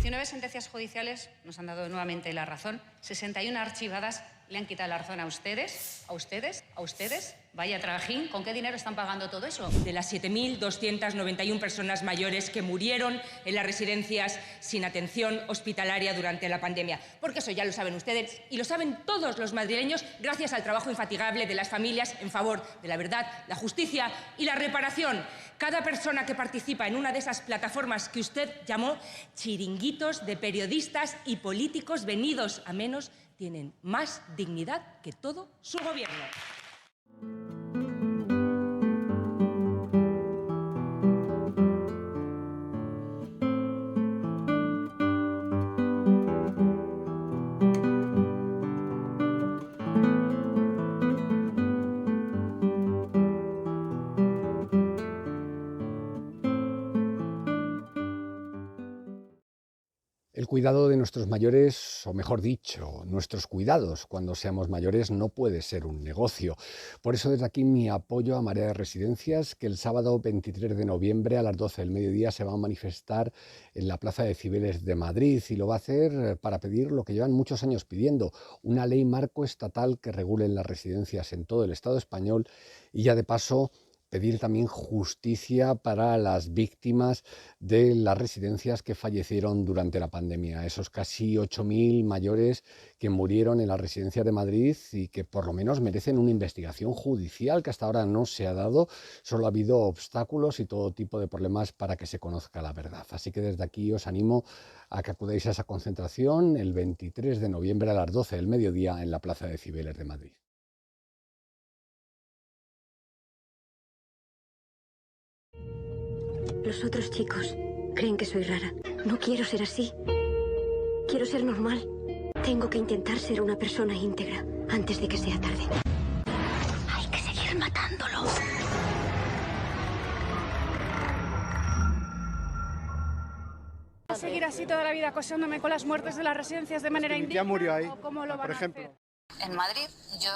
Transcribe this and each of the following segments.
19 sentencias judiciales nos han dado nuevamente la razón. 61 archivadas le han quitado la razón a ustedes. Vaya trajín, ¿con qué dinero están pagando todo eso? De las 7.291 personas mayores que murieron en las residencias sin atención hospitalaria durante la pandemia. Porque eso ya lo saben ustedes y lo saben todos los madrileños gracias al trabajo infatigable de las familias en favor de la verdad, la justicia y la reparación. Cada persona que participa en una de esas plataformas que usted llamó chiringuitos de periodistas y políticos venidos a menos tienen más dignidad que todo su gobierno. El cuidado de nuestros mayores, o mejor dicho, nuestros cuidados cuando seamos mayores no puede ser un negocio. Por eso desde aquí mi apoyo a Marea de Residencias, que el sábado 23 de noviembre a las 12 del mediodía se va a manifestar en la Plaza de Cibeles de Madrid y lo va a hacer para pedir lo que llevan muchos años pidiendo, una ley marco estatal que regule las residencias en todo el Estado español y ya de paso pedir también justicia para las víctimas de las residencias que fallecieron durante la pandemia, esos casi 8.000 mayores que murieron en las residencias de Madrid y que por lo menos merecen una investigación judicial que hasta ahora no se ha dado. Solo ha habido obstáculos y todo tipo de problemas para que se conozca la verdad. Así que desde aquí os animo a que acudáis a esa concentración el 23 de noviembre a las 12 del mediodía en la Plaza de Cibeles de Madrid. Los otros chicos creen que soy rara. No quiero ser así. Quiero ser normal. Tengo que intentar ser una persona íntegra antes de que sea tarde. Hay que seguir matándolo. ¿Va a seguir así toda la vida acosándome con las muertes de las residencias de manera indigna? Ya murió ahí, ¿Cómo lo van por a ejemplo. hacer? En Madrid yo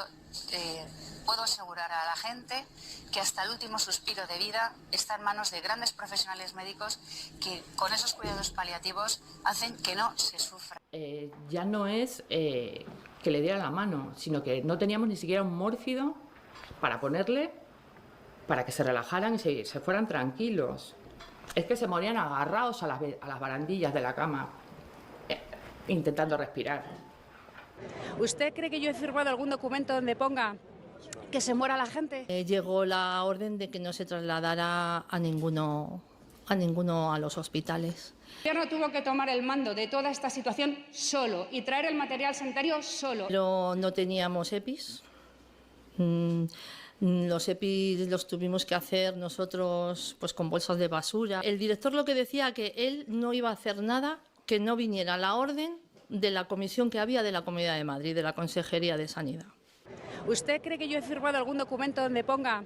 puedo asegurar a la gente que hasta el último suspiro de vida está en manos de grandes profesionales médicos que con esos cuidados paliativos hacen que no se sufra. Ya no es que le diera la mano, sino que no teníamos ni siquiera un mórfido para ponerle, para que se relajaran y se fueran tranquilos. Es que se morían agarrados a las barandillas de la cama, intentando respirar. ¿Usted cree que yo he firmado algún documento donde ponga que se muera la gente? Llegó la orden de que no se trasladara a ninguno a los hospitales. El gobierno tuvo que tomar el mando de toda esta situación solo y traer el material sanitario solo. Pero no teníamos EPIs. Los EPIs los tuvimos que hacer nosotros pues con bolsas de basura. El director lo que decía que él no iba a hacer nada que no viniera la orden de la comisión que había de la Comunidad de Madrid, de la Consejería de Sanidad. ¿Usted cree que yo he firmado algún documento donde ponga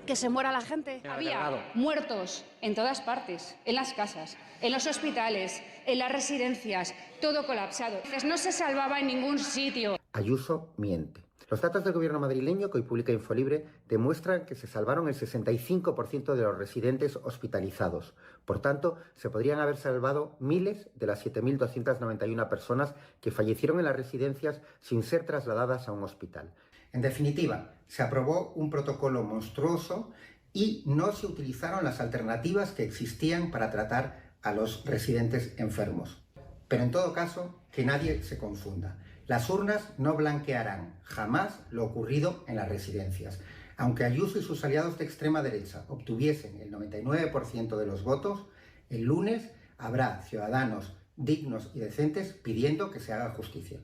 que se muera la gente? Había muertos en todas partes, en las casas, en los hospitales, en las residencias, todo colapsado. No se salvaba en ningún sitio. Ayuso miente. Los datos del gobierno madrileño que hoy publica Infolibre demuestran que se salvaron el 65% de los residentes hospitalizados. Por tanto, se podrían haber salvado miles de las 7.291 personas que fallecieron en las residencias sin ser trasladadas a un hospital. En definitiva, se aprobó un protocolo monstruoso y no se utilizaron las alternativas que existían para tratar a los residentes enfermos. Pero en todo caso, que nadie se confunda. Las urnas no blanquearán jamás lo ocurrido en las residencias. Aunque Ayuso y sus aliados de extrema derecha obtuviesen el 99% de los votos, el lunes habrá ciudadanos dignos y decentes pidiendo que se haga justicia.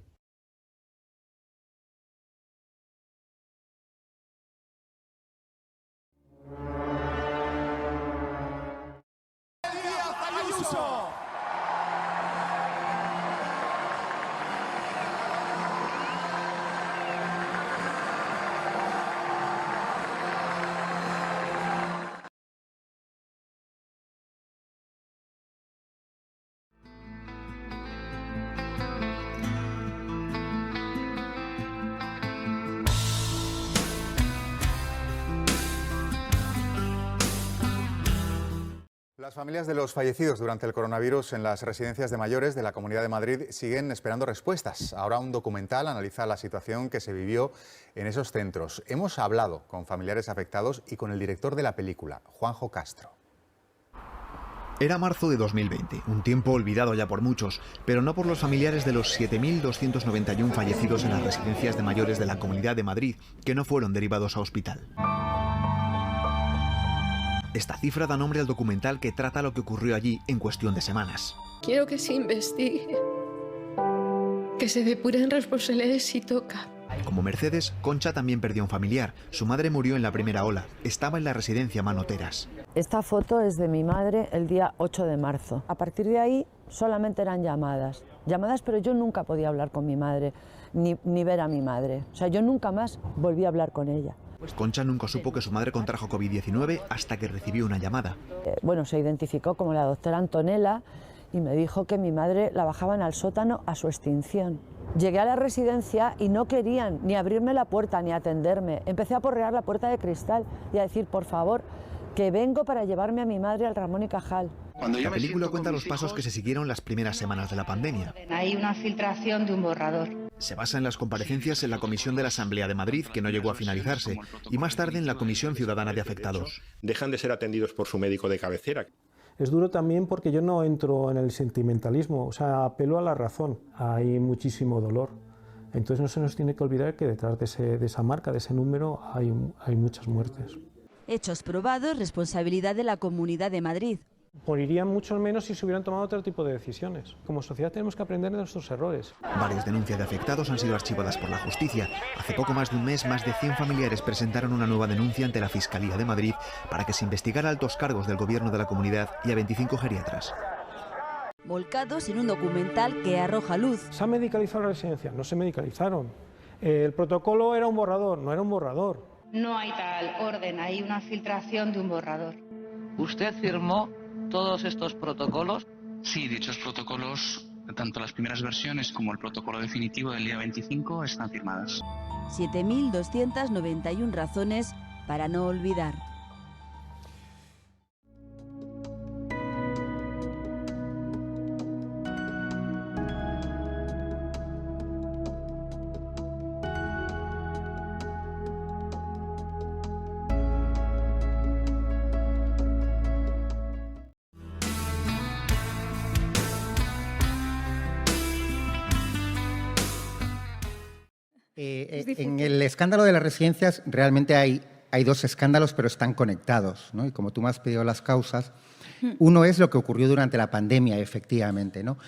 Las familias de los fallecidos durante el coronavirus en las residencias de mayores de la Comunidad de Madrid siguen esperando respuestas. Ahora un documental analiza la situación que se vivió en esos centros. Hemos hablado con familiares afectados y con el director de la película, Juanjo Castro. Era marzo de 2020, un tiempo olvidado ya por muchos, pero no por los familiares de los 7.291 fallecidos en las residencias de mayores de la Comunidad de Madrid, que no fueron derivados a hospital. Esta cifra da nombre al documental que trata lo que ocurrió allí en cuestión de semanas. Quiero que se investigue, que se depuren responsabilidades si toca. Como Mercedes, Concha también perdió un familiar. Su madre murió en la primera ola. Estaba en la residencia Manoteras. Esta foto es de mi madre el día 8 de marzo. A partir de ahí solamente eran llamadas. Llamadas, pero yo nunca podía hablar con mi madre, ni ver a mi madre. O sea, yo nunca más volví a hablar con ella. Concha nunca supo que su madre contrajo COVID-19 hasta que recibió una llamada. Bueno, se identificó como la doctora Antonella y me dijo que mi madre la bajaban al sótano a su extinción. Llegué a la residencia y no querían ni abrirme la puerta ni atenderme. Empecé a porrear la puerta de cristal y a decir, por favor, que vengo para llevarme a mi madre al Ramón y Cajal. La película cuenta los pasos que se siguieron las primeras semanas de la pandemia. Hay una filtración de un borrador. Se basa en las comparecencias en la Comisión de la Asamblea de Madrid, que no llegó a finalizarse, y más tarde en la Comisión Ciudadana de Afectados. Dejan de ser atendidos por su médico de cabecera. Es duro también porque yo no entro en el sentimentalismo, o sea, apelo a la razón. Hay muchísimo dolor. Entonces no se nos tiene que olvidar que detrás de esa marca, de ese número, hay muchas muertes. Hechos probados, responsabilidad de la Comunidad de Madrid. Morirían muchos menos si se hubieran tomado otro tipo de decisiones. Como sociedad tenemos que aprender de nuestros errores. Varias denuncias de afectados han sido archivadas por la justicia. Hace poco más de un mes, más de 100 familiares presentaron una nueva denuncia ante la Fiscalía de Madrid para que se investigara altos cargos del gobierno de la comunidad y a 25 geriatras. Volcados en un documental que arroja luz. ¿Se ha medicalizado la residencia? No se medicalizaron. El protocolo era un borrador, no era un borrador. No hay tal orden, hay una filtración de un borrador. ¿Usted firmó todos estos protocolos? Sí, dichos protocolos, tanto las primeras versiones como el protocolo definitivo del día 25, están firmadas. 7.291 razones para no olvidar. En el escándalo de las residencias realmente hay dos escándalos, pero están conectados, ¿no? Y como tú me has pedido las causas, uno es lo que ocurrió durante la pandemia, efectivamente, ¿no?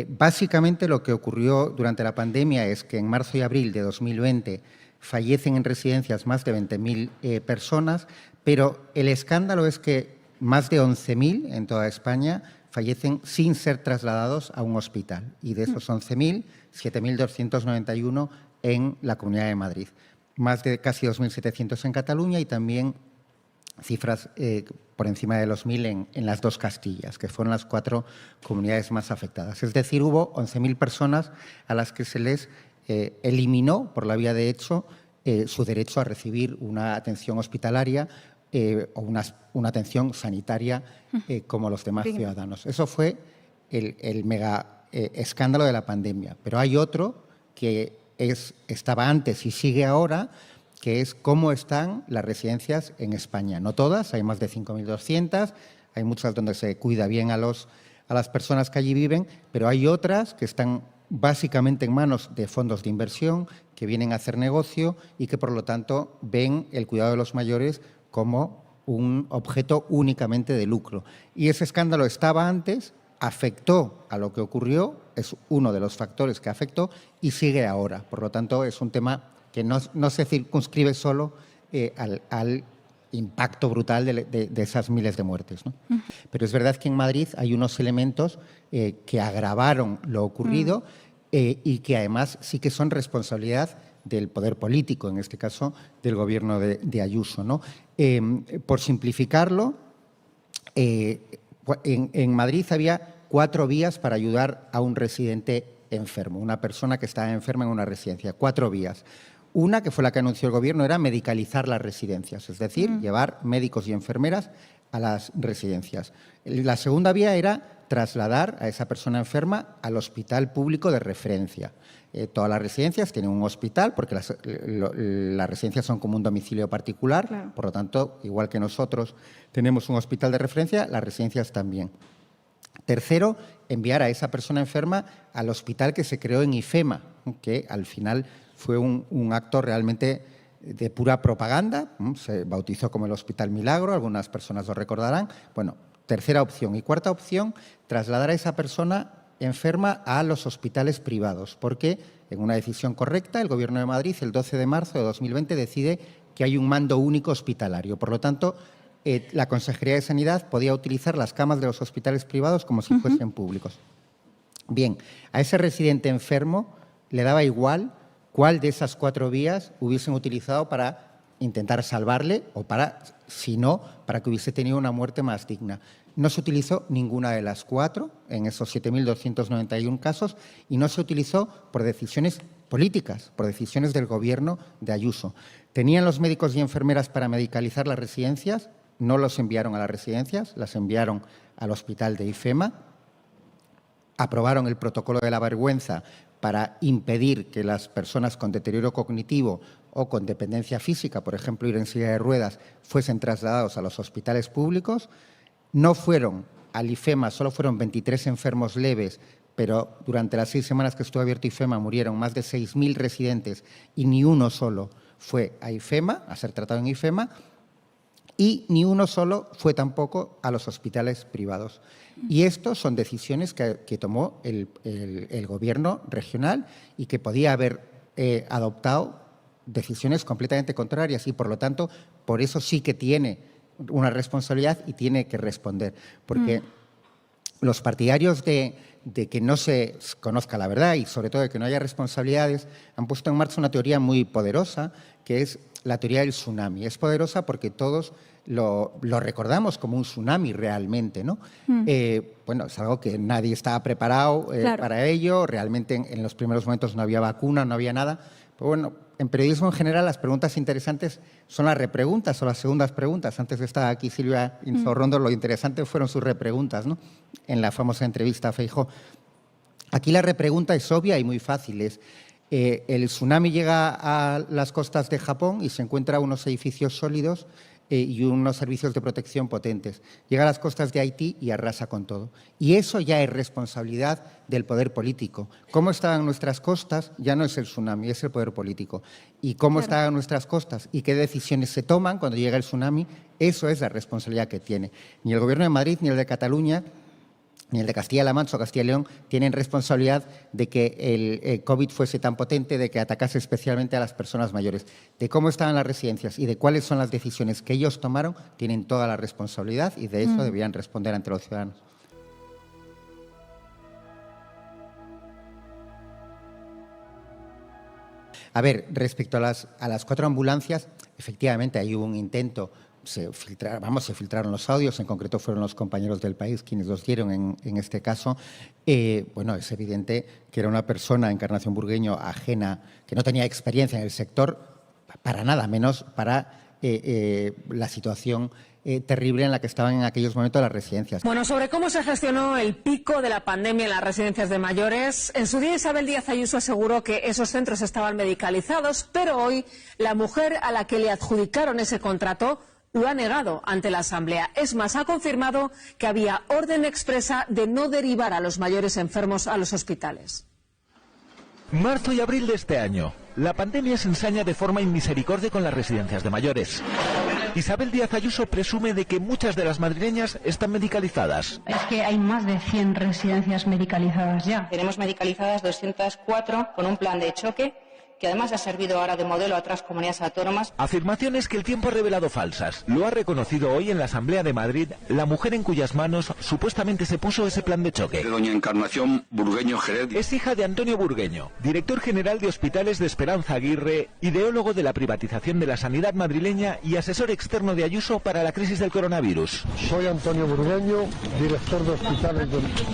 Básicamente lo que ocurrió durante la pandemia es que en marzo y abril de 2020 fallecen en residencias más de 20.000 personas, pero el escándalo es que más de 11.000 en toda España fallecen sin ser trasladados a un hospital. Y de esos 11.000, 7.291 en la Comunidad de Madrid. Más de casi 2.700 en Cataluña y también cifras por encima de los 1.000 en las dos Castillas, que fueron las 4 comunidades más afectadas. Es decir, hubo 11.000 personas a las que se les eliminó, por la vía de hecho, su derecho a recibir una atención hospitalaria o una atención sanitaria como los demás ciudadanos. Eso fue el mega escándalo de la pandemia. Pero hay otro que estaba antes y sigue ahora, que es cómo están las residencias en España. No todas, hay más de 5.200, hay muchas donde se cuida bien a las personas que allí viven, pero hay otras que están básicamente en manos de fondos de inversión que vienen a hacer negocio y que, por lo tanto, ven el cuidado de los mayores como un objeto únicamente de lucro. Y ese escándalo estaba antes, afectó a lo que ocurrió, es uno de los factores que afectó y sigue ahora. Por lo tanto, es un tema que no se circunscribe solo al impacto brutal de esas miles de muertes, ¿no? Pero es verdad que en Madrid hay unos elementos que agravaron lo ocurrido y que además sí que son responsabilidad del poder político, en este caso del gobierno de Ayuso, ¿no? Por simplificarlo, en Madrid había 4 vías para ayudar a un residente enfermo, una persona que estaba enferma en una residencia, 4 vías. Una, que fue la que anunció el Gobierno, era medicalizar las residencias, es decir, llevar médicos y enfermeras a las residencias. La segunda vía era trasladar a esa persona enferma al hospital público de referencia. Todas las residencias tienen un hospital porque las residencias son como un domicilio particular, claro. Por lo tanto, igual que nosotros tenemos un hospital de referencia, las residencias también. Tercero, enviar a esa persona enferma al hospital que se creó en IFEMA, que al final fue un acto realmente de pura propaganda, se bautizó como el Hospital Milagro, algunas personas lo recordarán. Bueno, tercera opción. Y cuarta opción, trasladar a esa persona enferma a los hospitales privados, porque en una decisión correcta el Gobierno de Madrid, el 12 de marzo de 2020, decide que hay un mando único hospitalario. Por lo tanto, la Consejería de Sanidad podía utilizar las camas de los hospitales privados como si fuesen públicos. Bien, a ese residente enfermo le daba igual cuál de esas 4 vías hubiesen utilizado para intentar salvarle o para, si no, para que hubiese tenido una muerte más digna. No se utilizó ninguna de las 4 en esos 7.291 casos y no se utilizó por decisiones políticas, por decisiones del Gobierno de Ayuso. ¿Tenían los médicos y enfermeras para medicalizar las residencias? No los enviaron a las residencias, las enviaron al hospital de IFEMA. Aprobaron el protocolo de la vergüenza para impedir que las personas con deterioro cognitivo o con dependencia física, por ejemplo, ir en silla de ruedas, fuesen trasladados a los hospitales públicos. No fueron al IFEMA, solo fueron 23 enfermos leves, pero durante las 6 semanas que estuvo abierto IFEMA murieron más de 6.000 residentes y ni uno solo fue a IFEMA, a ser tratado en IFEMA, y ni uno solo fue tampoco a los hospitales privados. Y estos son decisiones que tomó el Gobierno regional y que podía haber adoptado decisiones completamente contrarias y, por lo tanto, por eso sí que tiene una responsabilidad y tiene que responder. Porque los partidarios de que no se conozca la verdad y, sobre todo, de que no haya responsabilidades, han puesto en marcha una teoría muy poderosa, que es la teoría del tsunami. Es poderosa porque todos lo recordamos como un tsunami realmente, ¿no? Bueno, es algo que nadie estaba preparado para ello. Realmente en los primeros momentos no había vacuna, no había nada. Pero bueno, en periodismo en general las preguntas interesantes son las repreguntas o las segundas preguntas. Antes de estar aquí Silvia Inzorrondo, lo interesante fueron sus repreguntas, ¿no? En la famosa entrevista a Feijóo. Aquí la repregunta es obvia y muy fácil. El tsunami llega a las costas de Japón y se encuentra unos edificios sólidos y unos servicios de protección potentes. Llega a las costas de Haití y arrasa con todo. Y eso ya es responsabilidad del poder político. Cómo estaban nuestras costas ya no es el tsunami, es el poder político. Y cómo estaban nuestras costas y qué decisiones se toman cuando llega el tsunami, eso es la responsabilidad que tiene. Ni el Gobierno de Madrid ni el de Cataluña ni el de Castilla-La Mancha o Castilla y León tienen responsabilidad de que el COVID fuese tan potente, de que atacase especialmente a las personas mayores. De cómo estaban las residencias y de cuáles son las decisiones que ellos tomaron, tienen toda la responsabilidad y de eso deberían responder ante los ciudadanos. A ver, respecto a las 4 ambulancias, efectivamente hay un intento. Se filtraron los audios, en concreto fueron los compañeros del País quienes los dieron en este caso. Bueno, es evidente que era una persona, Encarnación Burgueño, ajena, que no tenía experiencia en el sector, para nada menos para la situación terrible en la que estaban en aquellos momentos las residencias. Bueno, sobre cómo se gestionó el pico de la pandemia en las residencias de mayores, en su día Isabel Díaz Ayuso aseguró que esos centros estaban medicalizados, pero hoy la mujer a la que le adjudicaron ese contrato lo ha negado ante la Asamblea. Es más, ha confirmado que había orden expresa de no derivar a los mayores enfermos a los hospitales. Marzo y abril de este año. La pandemia se ensaña de forma inmisericordia con las residencias de mayores. Isabel Díaz Ayuso presume de que muchas de las madrileñas están medicalizadas. Es que hay más de 100 residencias medicalizadas ya. Tenemos medicalizadas 204 con un plan de choque, que además ha servido ahora de modelo a otras comunidades autónomas. Afirmaciones que el tiempo ha revelado falsas. Lo ha reconocido hoy en la Asamblea de Madrid la mujer en cuyas manos supuestamente se puso ese plan de choque. Doña Encarnación Burgueño Jerez. Es hija de Antonio Burgueño, director general de Hospitales de Esperanza Aguirre, ideólogo de la privatización de la sanidad madrileña y asesor externo de Ayuso para la crisis del coronavirus. Soy Antonio Burgueño, director de Hospitales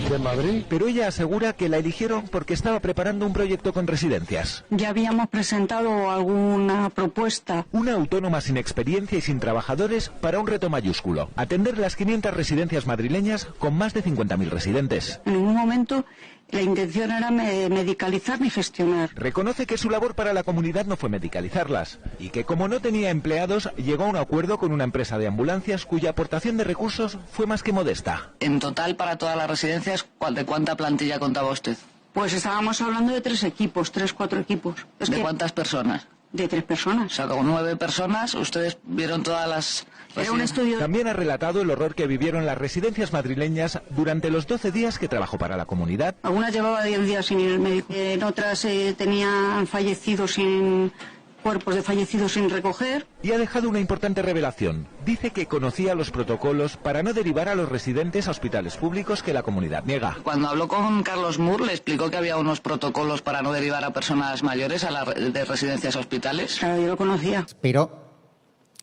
de Madrid. Pero ella asegura que la eligieron porque estaba preparando un proyecto con residencias. Ya habíamos hemos presentado alguna propuesta. Una autónoma sin experiencia y sin trabajadores para un reto mayúsculo: atender las 500 residencias madrileñas con más de 50.000 residentes. En ningún momento la intención era medicalizar ni gestionar. Reconoce que su labor para la comunidad no fue medicalizarlas y que, como no tenía empleados, llegó a un acuerdo con una empresa de ambulancias cuya aportación de recursos fue más que modesta. En total, para todas las residencias, ¿de cuánta plantilla contaba usted? Pues estábamos hablando de 3 equipos, 4 equipos. ¿De cuántas personas? De 3 personas. O sea, con 9 personas, ustedes vieron todas las... Era un estudio. También ha relatado el horror que vivieron las residencias madrileñas durante los 12 días que trabajó para la comunidad. Algunas llevaba 10 días sin ir al médico. En otras tenían fallecidos sin... cuerpos de fallecidos sin recoger. Y ha dejado una importante revelación. Dice que conocía los protocolos para no derivar a los residentes a hospitales públicos que la comunidad niega. Cuando habló con Carlos Moore, le explicó que había unos protocolos para no derivar a personas mayores de residencias a hospitales. Claro, yo lo conocía. Pero,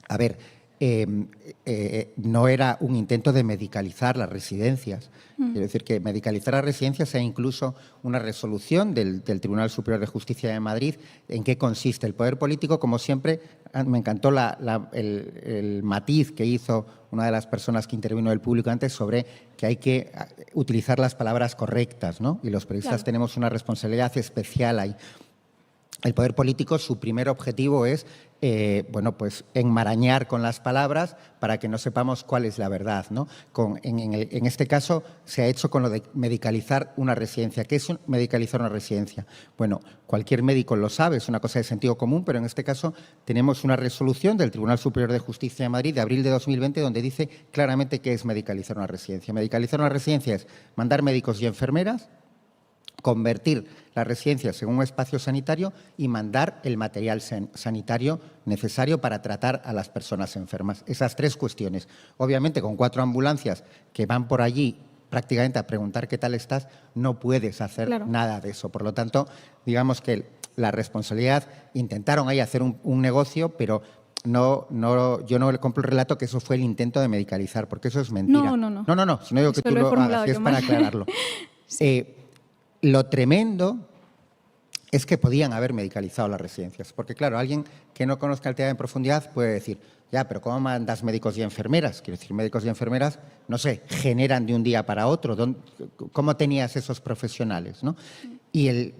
a ver, no era un intento de medicalizar las residencias. Quiero decir que medicalizar las residencias hay incluso una resolución del Tribunal Superior de Justicia de Madrid. ¿En qué consiste? El poder político, como siempre, me encantó el matiz que hizo una de las personas que intervino del público antes sobre que hay que utilizar las palabras correctas, ¿no? Y los periodistas tenemos una responsabilidad especial ahí. El poder político, su primer objetivo es enmarañar con las palabras para que no sepamos cuál es la verdad, ¿no? En este caso se ha hecho con lo de medicalizar una residencia. ¿Qué es medicalizar una residencia? Bueno, cualquier médico lo sabe, es una cosa de sentido común, pero en este caso tenemos una resolución del Tribunal Superior de Justicia de Madrid de abril de 2020 donde dice claramente qué es medicalizar una residencia. Medicalizar una residencia es mandar médicos y enfermeras, convertir las residencias en un espacio sanitario y mandar el material sanitario necesario para tratar a las personas enfermas. Esas 3 cuestiones. Obviamente, con 4 ambulancias que van por allí prácticamente a preguntar qué tal estás, no puedes hacer nada de eso. Por lo tanto, digamos que la responsabilidad, intentaron ahí hacer un negocio, pero yo no le compro el relato que eso fue el intento de medicalizar, porque eso es mentira. No, si no digo que tú lo hagas, es para aclararlo. Sí. Lo tremendo es que podían haber medicalizado las residencias, porque claro, alguien que no conozca el tema en profundidad puede decir, ya, pero ¿cómo mandas médicos y enfermeras? Quiero decir, médicos y enfermeras, no sé, generan de un día para otro. ¿Cómo tenías esos profesionales, ¿no? Y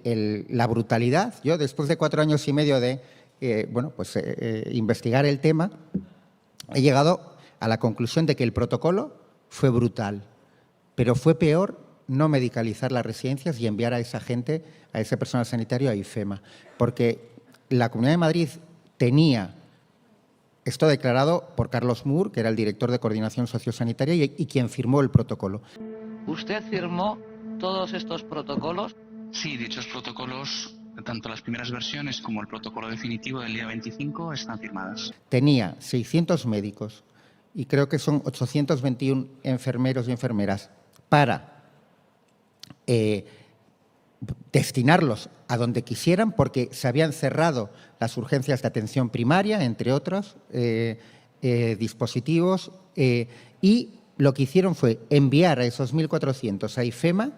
la brutalidad, yo después de 4 años y medio de investigar el tema, he llegado a la conclusión de que el protocolo fue brutal, pero fue peor no medicalizar las residencias y enviar a esa gente, a ese personal sanitario a IFEMA. Porque la Comunidad de Madrid tenía esto declarado por Carlos Moore, que era el director de Coordinación Sociosanitaria y quien firmó el protocolo. ¿Usted firmó todos estos protocolos? Sí, dichos protocolos, tanto las primeras versiones como el protocolo definitivo del día 25, están firmadas. Tenía 600 médicos y creo que son 821 enfermeros y enfermeras para destinarlos a donde quisieran, porque se habían cerrado las urgencias de atención primaria, entre otros dispositivos, y lo que hicieron fue enviar a esos 1.400 a IFEMA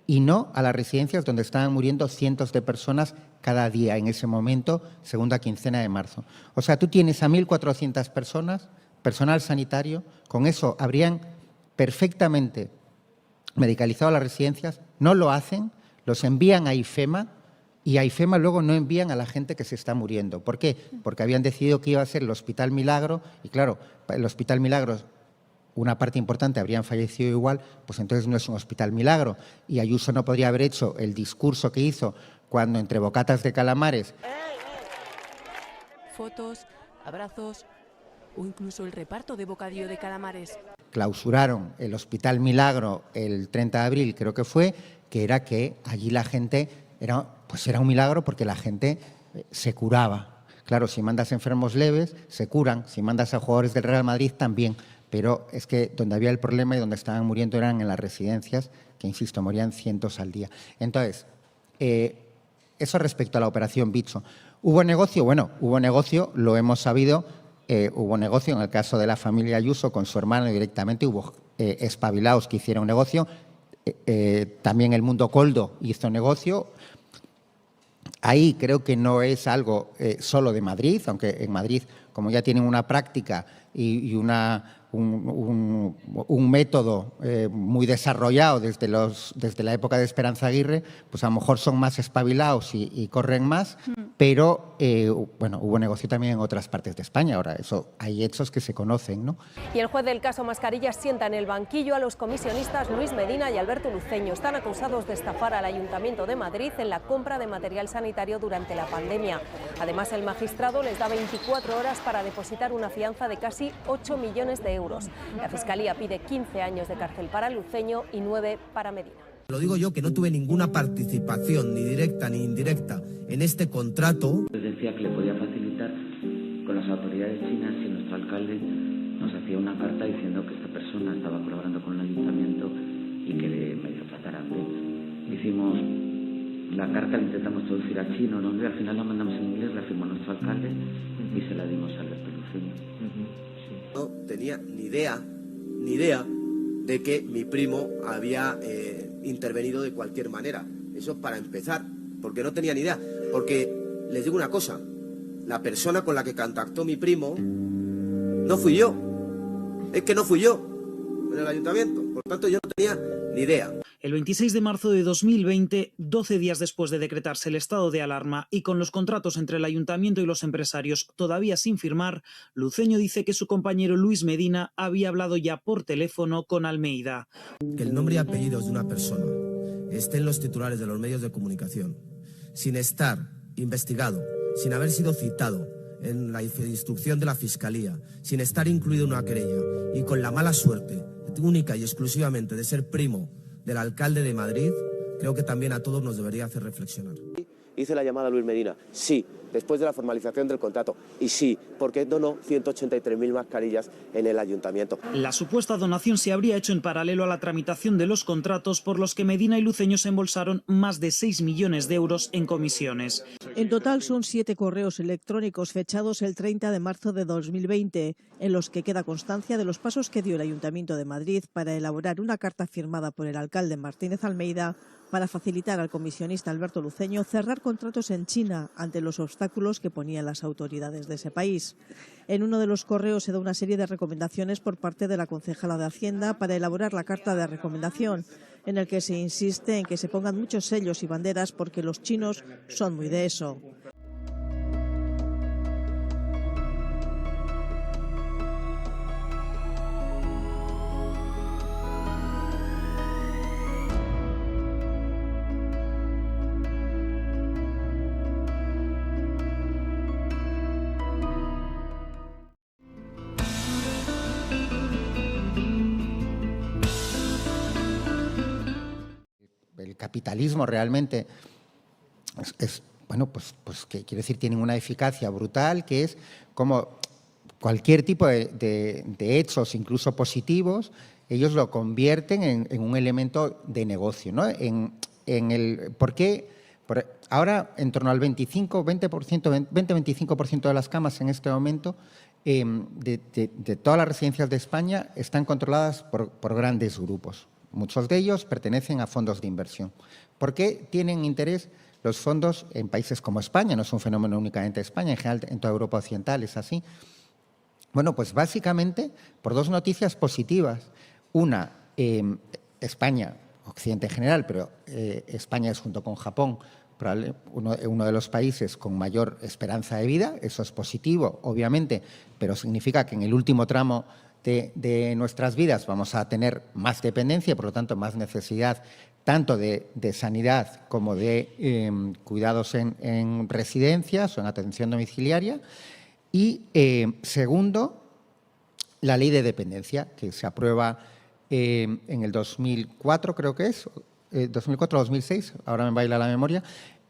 y no a las residencias donde estaban muriendo cientos de personas cada día en ese momento, segunda quincena de marzo. O sea, tú tienes a 1.400 personas, personal sanitario, con eso habrían perfectamente medicalizado las residencias, no lo hacen, los envían a IFEMA y a IFEMA luego no envían a la gente que se está muriendo. ¿Por qué? Porque habían decidido que iba a ser el Hospital Milagro y claro, el Hospital Milagro, una parte importante habrían fallecido igual, pues entonces no es un Hospital Milagro. Y Ayuso no podría haber hecho el discurso que hizo cuando entre bocatas de calamares... Fotos, abrazos o incluso el reparto de bocadillo de calamares. Clausuraron el Hospital Milagro el 30 de abril, creo que fue, que era que allí la gente, era un milagro porque la gente se curaba. Claro, si mandas enfermos leves, se curan, si mandas a jugadores del Real Madrid también, pero es que donde había el problema y donde estaban muriendo eran en las residencias, que insisto, morían cientos al día. Entonces, eso respecto a la operación Bicho. ¿Hubo negocio? Bueno, hubo negocio, lo hemos sabido. Hubo negocio en el caso de la familia Ayuso con su hermano directamente, hubo espabilados que hicieron negocio, también el mundo Coldo hizo negocio. ahí creo que no es algo solo de Madrid, aunque en Madrid, como ya tienen una práctica y un método muy desarrollado desde la época de Esperanza Aguirre, pues a lo mejor son más espabilados y corren más, pero bueno, hubo negocio también en otras partes de España. Ahora, eso hay hechos que se conocen, ¿no? Y el juez del caso Mascarillas sienta en el banquillo a los comisionistas Luis Medina y Alberto Luceño. Están acusados de estafar al Ayuntamiento de Madrid en la compra de material sanitario durante la pandemia. Además, el magistrado les da 24 horas para depositar una fianza de casi 8 millones de euros. La Fiscalía pide 15 años de cárcel para Luceño y 9 para Medina. Lo digo yo, que no tuve ninguna participación, ni directa ni indirecta, en este contrato. Les decía que le podía facilitar con las autoridades chinas si nuestro alcalde nos hacía una carta diciendo que esta persona estaba colaborando con el ayuntamiento y que le medio trataran bien. Hicimos la carta, la intentamos traducir a chino, ¿no? Al final la mandamos en inglés, la firmó nuestro alcalde y se la dimos a Alberto Luceño. No tenía ni idea de que mi primo había intervenido de cualquier manera. Eso para empezar, porque no tenía ni idea. Porque les digo una cosa, la persona con la que contactó mi primo no fui yo. Es que no fui yo en el ayuntamiento. Por tanto, yo no tenía ni idea. El 26 de marzo de 2020, 12 días después de decretarse el estado de alarma y con los contratos entre el ayuntamiento y los empresarios todavía sin firmar, Luceño dice que su compañero Luis Medina había hablado ya por teléfono con Almeida. Que el nombre y apellidos de una persona esté en los titulares de los medios de comunicación, sin estar investigado, sin haber sido citado en la instrucción de la Fiscalía, sin estar incluido en una querella y con la mala suerte única y exclusivamente de ser primo del alcalde de Madrid, creo que también a todos nos debería hacer reflexionar. Hice la llamada a Luis Medina, sí, después de la formalización del contrato, y sí, porque donó 183.000 mascarillas en el ayuntamiento. La supuesta donación se habría hecho en paralelo a la tramitación de los contratos por los que Medina y Luceño se embolsaron más de 6 millones de euros en comisiones. En total son 7 correos electrónicos fechados el 30 de marzo de 2020, en los que queda constancia de los pasos que dio el Ayuntamiento de Madrid para elaborar una carta firmada por el alcalde Martínez Almeida para facilitar al comisionista Alberto Luceño cerrar contratos en China ante los obstáculos que ponían las autoridades de ese país. En uno de los correos se da una serie de recomendaciones por parte de la concejala de Hacienda para elaborar la carta de recomendación, en el que se insiste en que se pongan muchos sellos y banderas porque los chinos son muy de eso. El capitalismo realmente bueno, pues que quiere decir, tienen una eficacia brutal, que es como cualquier tipo de hechos, incluso positivos, ellos lo convierten en un elemento de negocio, ¿no? ¿Por qué? Ahora, en torno al 20-25% de las camas en este momento de todas las residencias de España están controladas por grandes grupos. Muchos de ellos pertenecen a fondos de inversión. ¿Por qué tienen interés los fondos en países como España? No es un fenómeno únicamente de España, en general en toda Europa Occidental es así. Bueno, pues básicamente por dos noticias positivas. Una, España, Occidente en general, pero España es junto con Japón uno de los países con mayor esperanza de vida. Eso es positivo, obviamente, pero significa que en el último tramo de nuestras vidas vamos a tener más dependencia y, por lo tanto, más necesidad tanto de sanidad como de cuidados en residencias o en atención domiciliaria. Y, segundo, la ley de dependencia, que se aprueba en el 2004, creo que es, 2004-2006, ahora me baila la memoria,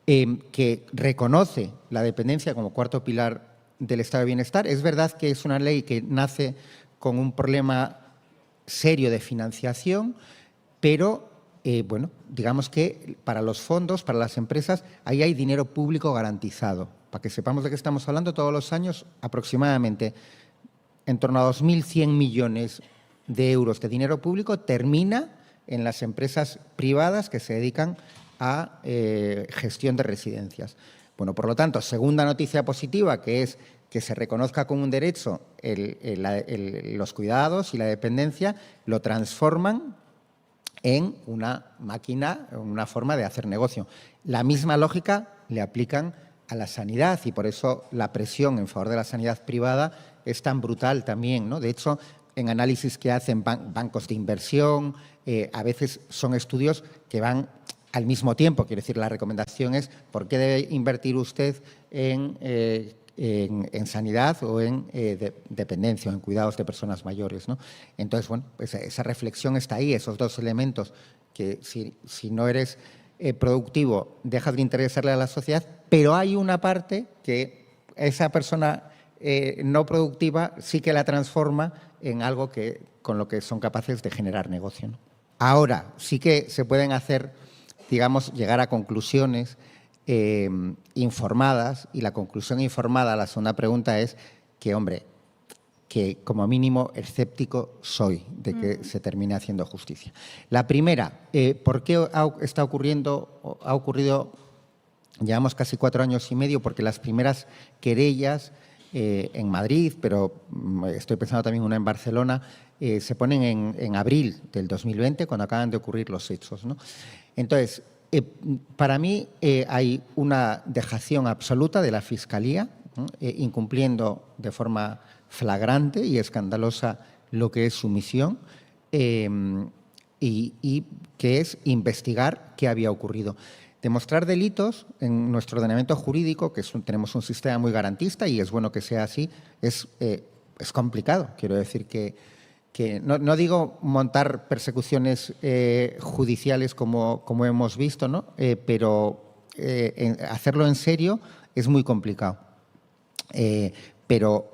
que reconoce la dependencia como cuarto pilar del estado de bienestar. Es verdad que es una ley que nace con un problema serio de financiación, pero, bueno, digamos que para los fondos, para las empresas, ahí hay dinero público garantizado. Para que sepamos de qué estamos hablando, todos los años aproximadamente en torno a 2.100 millones de euros de dinero público termina en las empresas privadas que se dedican a gestión de residencias. Bueno, por lo tanto, segunda noticia positiva, que es que se reconozca como un derecho los cuidados y la dependencia, lo transforman en una máquina, una forma de hacer negocio. La misma lógica le aplican a la sanidad y por eso la presión en favor de la sanidad privada es tan brutal también, ¿no? De hecho, en análisis que hacen bancos de inversión, a veces son estudios que van al mismo tiempo. Quiero decir, la recomendación es ¿por qué debe invertir usted en sanidad o en dependencia o en cuidados de personas mayores, ¿no? Entonces, bueno, pues esa reflexión está ahí, esos dos elementos que si no eres productivo dejas de interesarle a la sociedad, pero hay una parte que esa persona no productiva sí que la transforma en algo con lo que son capaces de generar negocio, ¿no? Ahora, sí que se pueden hacer, digamos, llegar a conclusiones informadas, y la conclusión informada, la segunda pregunta es que, hombre, que como mínimo escéptico soy de que se termine haciendo justicia. La primera, ¿por qué ha ocurrido, llevamos casi 4 años y medio? Porque las primeras querellas en Madrid, pero estoy pensando también una en Barcelona, se ponen en abril del 2020, cuando acaban de ocurrir los hechos, ¿no? Entonces, para mí hay una dejación absoluta de la Fiscalía, ¿no? Incumpliendo de forma flagrante y escandalosa lo que es su misión, y que es investigar qué había ocurrido. Demostrar delitos en nuestro ordenamiento jurídico, que tenemos un sistema muy garantista y es bueno que sea así, es complicado. Quiero decir que no digo montar persecuciones judiciales como hemos visto, ¿no? Pero hacerlo en serio es muy complicado. Pero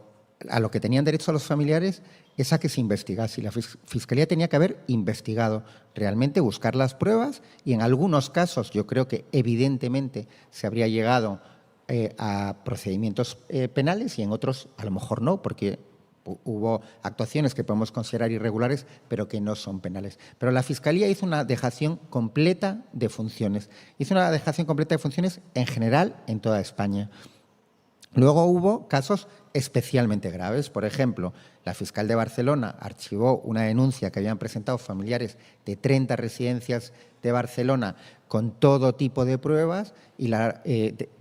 a lo que tenían derecho los familiares es a que se investigase. Y la Fiscalía tenía que haber investigado realmente, buscar las pruebas, y en algunos casos yo creo que evidentemente se habría llegado a procedimientos penales, y en otros a lo mejor no, porque hubo actuaciones que podemos considerar irregulares, pero que no son penales. Pero la Fiscalía hizo una dejación completa de funciones. Hizo una dejación completa de funciones en general en toda España. Luego hubo casos especialmente graves. Por ejemplo, la fiscal de Barcelona archivó una denuncia que habían presentado familiares de 30 residencias de Barcelona con todo tipo de pruebas y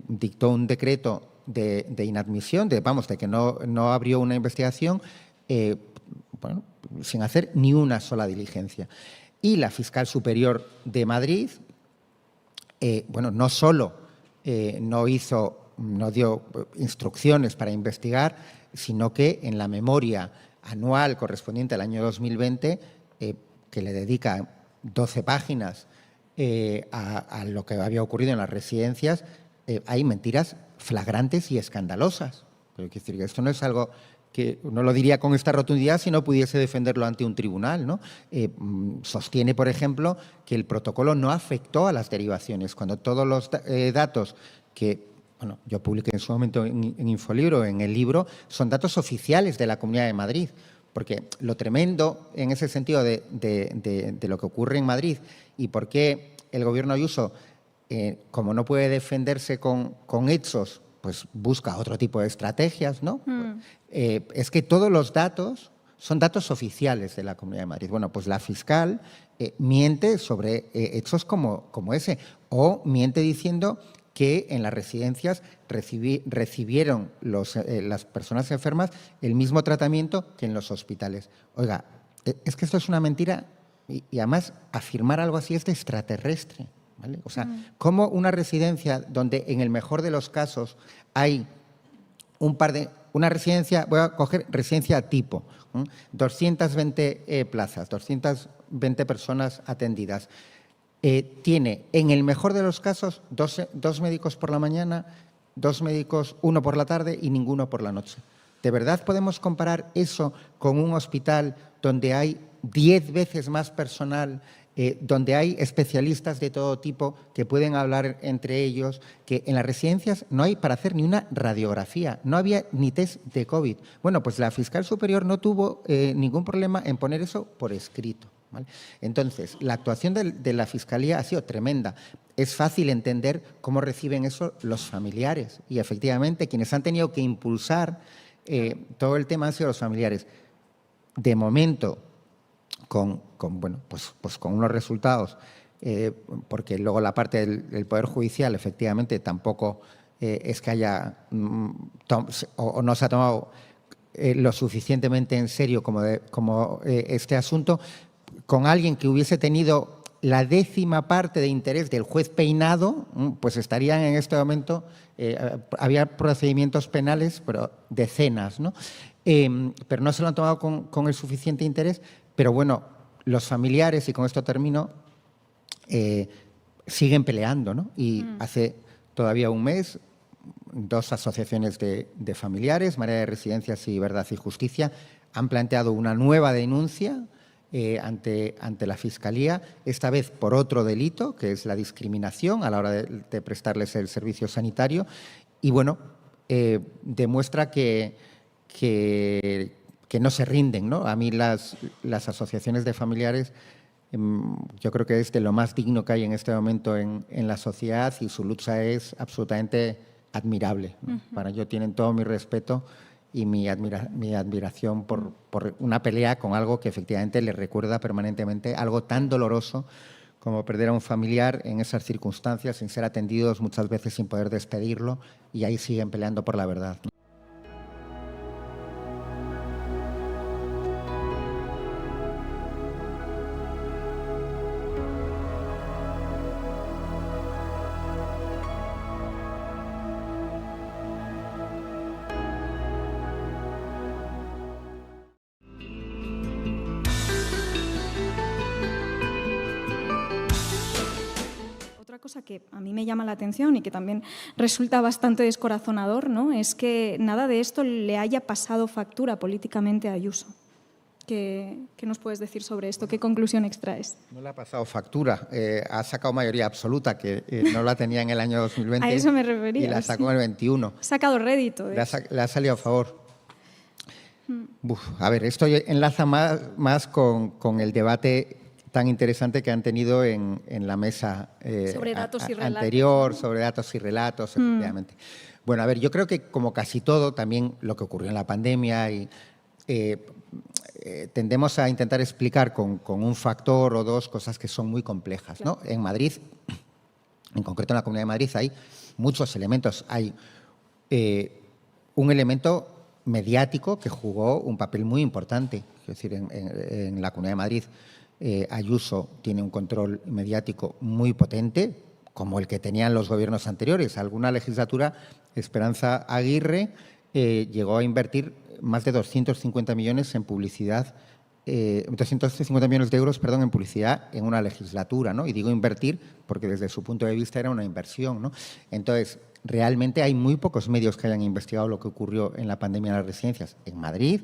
dictó un decreto de inadmisión, de que no abrió una investigación, sin hacer ni una sola diligencia. Y la fiscal superior de Madrid, no solo no dio instrucciones para investigar, sino que en la memoria anual correspondiente al año 2020, que le dedica 12 páginas a lo que había ocurrido en las residencias, hay mentiras flagrantes y escandalosas. Pero quiero decir que esto no es algo que uno lo diría con esta rotundidad si no pudiese defenderlo ante un tribunal, ¿no? Sostiene, por ejemplo, que el protocolo no afectó a las derivaciones, cuando todos los datos que yo publiqué en su momento en Infolibro, en el libro, son datos oficiales de la Comunidad de Madrid. Porque lo tremendo en ese sentido de lo que ocurre en Madrid y por qué el Gobierno Ayuso, como no puede defenderse con hechos, pues busca otro tipo de estrategias, ¿no? Es que todos los datos son datos oficiales de la Comunidad de Madrid. Bueno, pues la fiscal miente sobre hechos como ese, o miente diciendo que en las residencias recibieron las personas enfermas el mismo tratamiento que en los hospitales. Oiga, es que esto es una mentira y además afirmar algo así es de extraterrestre, ¿vale? O sea, ¿cómo una residencia donde en el mejor de los casos hay una residencia, voy a coger residencia tipo, 220 plazas, 220 personas atendidas, tiene, en el mejor de los casos, dos médicos por la mañana, 2 médicos, 1 por la tarde y ninguno por la noche? ¿De verdad podemos comparar eso con un hospital donde hay 10 veces más personal, donde hay especialistas de todo tipo que pueden hablar entre ellos, que en las residencias no hay para hacer ni una radiografía, no había ni test de COVID? Bueno, pues la fiscal superior no tuvo ningún problema en poner eso por escrito. ¿vale? Entonces, la actuación de la Fiscalía ha sido tremenda. Es fácil entender cómo reciben eso los familiares y, efectivamente, quienes han tenido que impulsar todo el tema han sido los familiares. De momento, con unos resultados, porque luego la parte del Poder Judicial, efectivamente, tampoco es que haya o no se ha tomado lo suficientemente en serio como este asunto, con alguien que hubiese tenido la 10ª parte de interés del juez Peinado, pues estarían en este momento, había procedimientos penales, pero decenas, ¿no? Pero no se lo han tomado con el suficiente interés, pero bueno, los familiares, y con esto termino, siguen peleando, ¿no? Y hace todavía un mes, 2 asociaciones de familiares, Marea de Residencias y Verdad y Justicia, han planteado una nueva denuncia ante la Fiscalía, esta vez por otro delito, que es la discriminación a la hora de prestarles el servicio sanitario. Y bueno, demuestra que no se rinden, ¿no? A mí las asociaciones de familiares, yo creo que es de lo más digno que hay en este momento en la sociedad, y su lucha es absolutamente admirable, ¿no? Para ello tienen todo mi respeto y mi admiración por una pelea con algo que efectivamente les recuerda permanentemente algo tan doloroso como perder a un familiar en esas circunstancias, sin ser atendidos, muchas veces sin poder despedirlo, y ahí siguen peleando por la verdad, ¿no? Cosa que a mí me llama la atención y que también resulta bastante descorazonador, ¿no?, es que nada de esto le haya pasado factura políticamente a Ayuso. ¿Qué nos puedes decir sobre esto? ¿Qué conclusión extraes? No le ha pasado factura. Ha sacado mayoría absoluta, que no la tenía en el año 2020. A eso me refería. Y la sacó en el 21. Ha sacado rédito. Le ha salido a favor. A ver, esto enlaza más con el debate tan interesante que han tenido en la mesa sobre datos y relatos, anterior, ¿no? Sobre datos y relatos, efectivamente. Bueno, a ver, yo creo que como casi todo, también lo que ocurrió en la pandemia, y tendemos a intentar explicar con un factor o dos cosas que son muy complejas, ¿no? En Madrid, en concreto en la Comunidad de Madrid, hay muchos elementos. Hay un elemento mediático que jugó un papel muy importante. Es decir, en la Comunidad de Madrid, Ayuso tiene un control mediático muy potente, como el que tenían los gobiernos anteriores. Alguna legislatura, Esperanza Aguirre llegó a invertir más de 250 millones en publicidad, 250 millones de euros, perdón, en publicidad en una legislatura, ¿no? Y digo invertir porque desde su punto de vista era una inversión, ¿no? Entonces, realmente hay muy pocos medios que hayan investigado lo que ocurrió en la pandemia en las residencias. En Madrid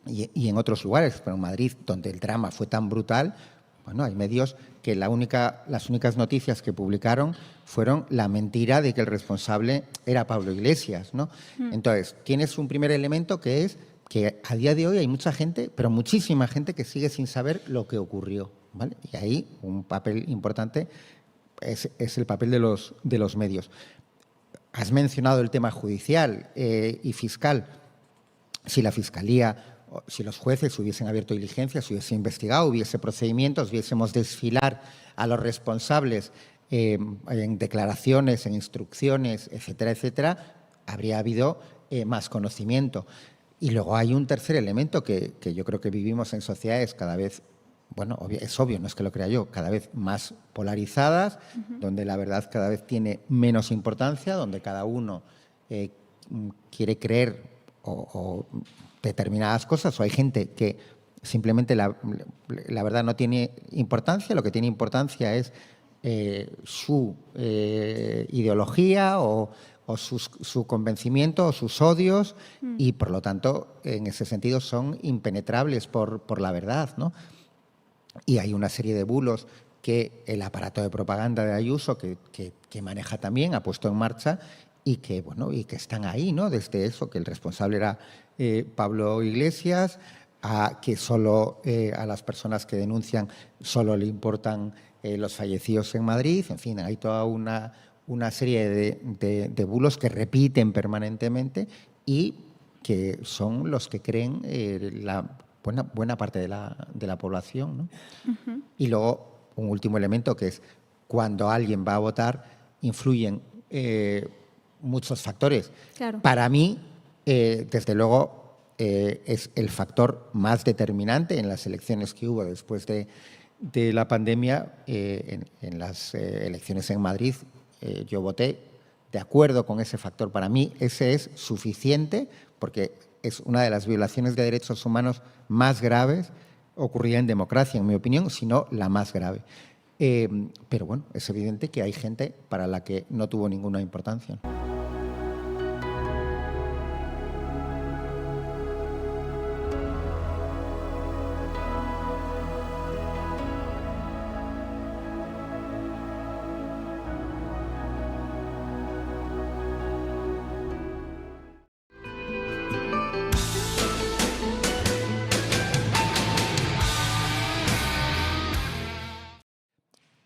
y en otros lugares, pero en Madrid, donde el drama fue tan brutal, bueno, hay medios que las únicas noticias que publicaron fueron la mentira de que el responsable era Pablo Iglesias, ¿no? Entonces, tienes un primer elemento que es que a día de hoy hay mucha gente, pero muchísima gente, que sigue sin saber lo que ocurrió, ¿vale? Y ahí un papel importante es el papel de los medios. Has mencionado el tema judicial y fiscal. Si la Fiscalía, si los jueces hubiesen abierto diligencias, hubiese investigado, hubiese procedimientos, hubiésemos desfilar a los responsables en declaraciones, en instrucciones, etcétera, etcétera, habría habido más conocimiento. Y luego hay un tercer elemento que yo creo que vivimos en sociedades cada vez, bueno, es obvio, no es que lo crea yo, cada vez más polarizadas, donde la verdad cada vez tiene menos importancia, donde cada uno quiere creer o determinadas cosas, o hay gente que simplemente la verdad no tiene importancia, lo que tiene importancia es su ideología o su convencimiento o sus odios, y por lo tanto en ese sentido son impenetrables por la verdad, ¿no? Y hay una serie de bulos que el aparato de propaganda de Ayuso que maneja también, ha puesto en marcha, y que están ahí, ¿no? Desde eso, que el responsable era Pablo Iglesias, a que solo a las personas que denuncian solo le importan los fallecidos en Madrid. En fin, hay toda una serie de bulos que repiten permanentemente y que son los que creen la buena parte de la población, ¿no? Ujú. Y luego, un último elemento, que es cuando alguien va a votar, influyen muchos factores. Claro. Para mí, desde luego, es el factor más determinante en las elecciones que hubo después de la pandemia. En las elecciones en Madrid, yo voté de acuerdo con ese factor. Para mí, ese es suficiente, porque es una de las violaciones de derechos humanos más graves ocurrida en democracia, en mi opinión, si no la más grave. Pero bueno, es evidente que hay gente para la que no tuvo ninguna importancia.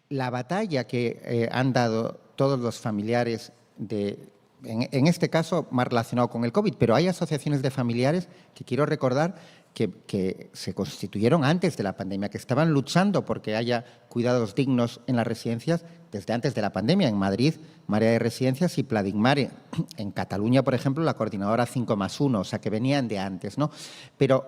La batalla que han dado todos los familiares, en este caso más relacionado con el COVID, pero hay asociaciones de familiares que quiero recordar que se constituyeron antes de la pandemia, que estaban luchando porque haya cuidados dignos en las residencias desde antes de la pandemia. En Madrid, Marea de Residencias y Pladigmare. En Cataluña, por ejemplo, la coordinadora 5+1, o sea, que venían de antes, ¿no? Pero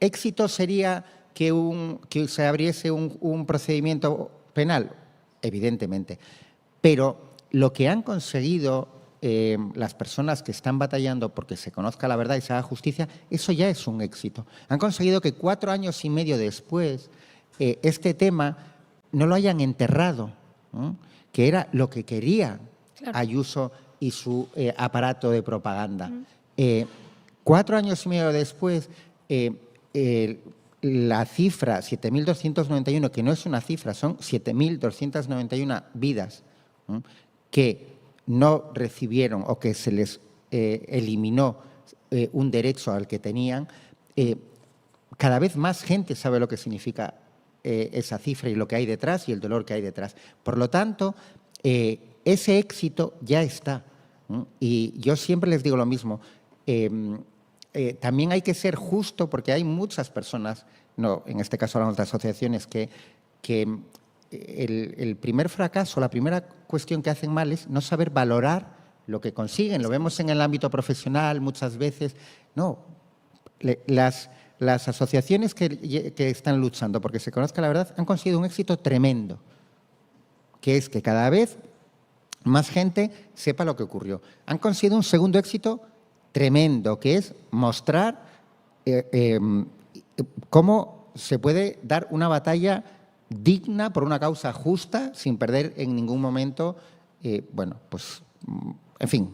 éxito sería que se abriese un procedimiento penal, evidentemente. Pero lo que han conseguido las personas que están batallando porque se conozca la verdad y se haga justicia, eso ya es un éxito. Han conseguido que 4 años y medio después este tema no lo hayan enterrado, ¿no? Que era lo que quería Ayuso y su aparato de propaganda. 4 años y medio después, la cifra 7.291, que no es una cifra, son 7.291 vidas que no recibieron o que se les eliminó un derecho al que tenían, cada vez más gente sabe lo que significa esa cifra y lo que hay detrás y el dolor que hay detrás. Por lo tanto, ese éxito ya está. Y yo siempre les digo lo mismo. También hay que ser justo porque hay muchas personas, no, en este caso hablamos de asociaciones, que el primer fracaso, la primera cuestión que hacen mal es no saber valorar lo que consiguen. Lo vemos en el ámbito profesional muchas veces. No, las asociaciones que están luchando porque se conozca la verdad han conseguido un éxito tremendo, que es que cada vez más gente sepa lo que ocurrió. Han conseguido un segundo éxito tremendo, que es mostrar cómo se puede dar una batalla digna por una causa justa sin perder en ningún momento, bueno, pues, en fin,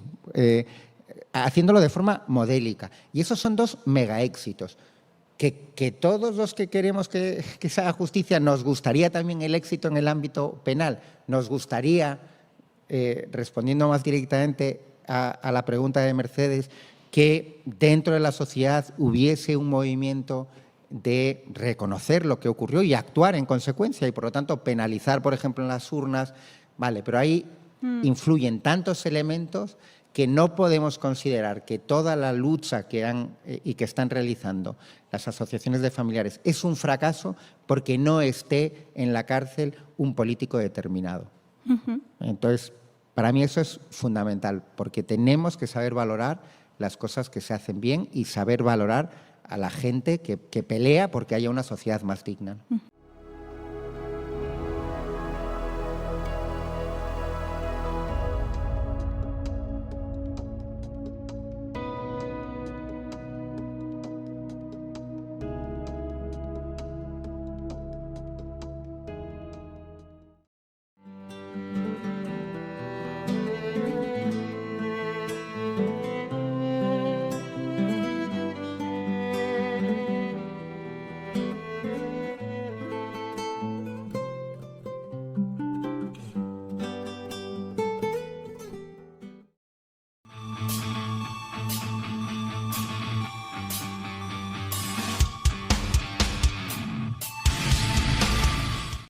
haciéndolo de forma modélica. Y esos son 2 mega éxitos. Que todos los que queremos que se haga justicia nos gustaría también el éxito en el ámbito penal, nos gustaría, respondiendo más directamente a la pregunta de Mercedes, que dentro de la sociedad hubiese un movimiento de reconocer lo que ocurrió y actuar en consecuencia y, por lo tanto, penalizar, por ejemplo, en las urnas. Vale, pero ahí influyen tantos elementos que no podemos considerar que toda la lucha que han y que están realizando las asociaciones de familiares es un fracaso porque no esté en la cárcel un político determinado. Entonces, para mí eso es fundamental, porque tenemos que saber valorar las cosas que se hacen bien y saber valorar a la gente que pelea porque haya una sociedad más digna.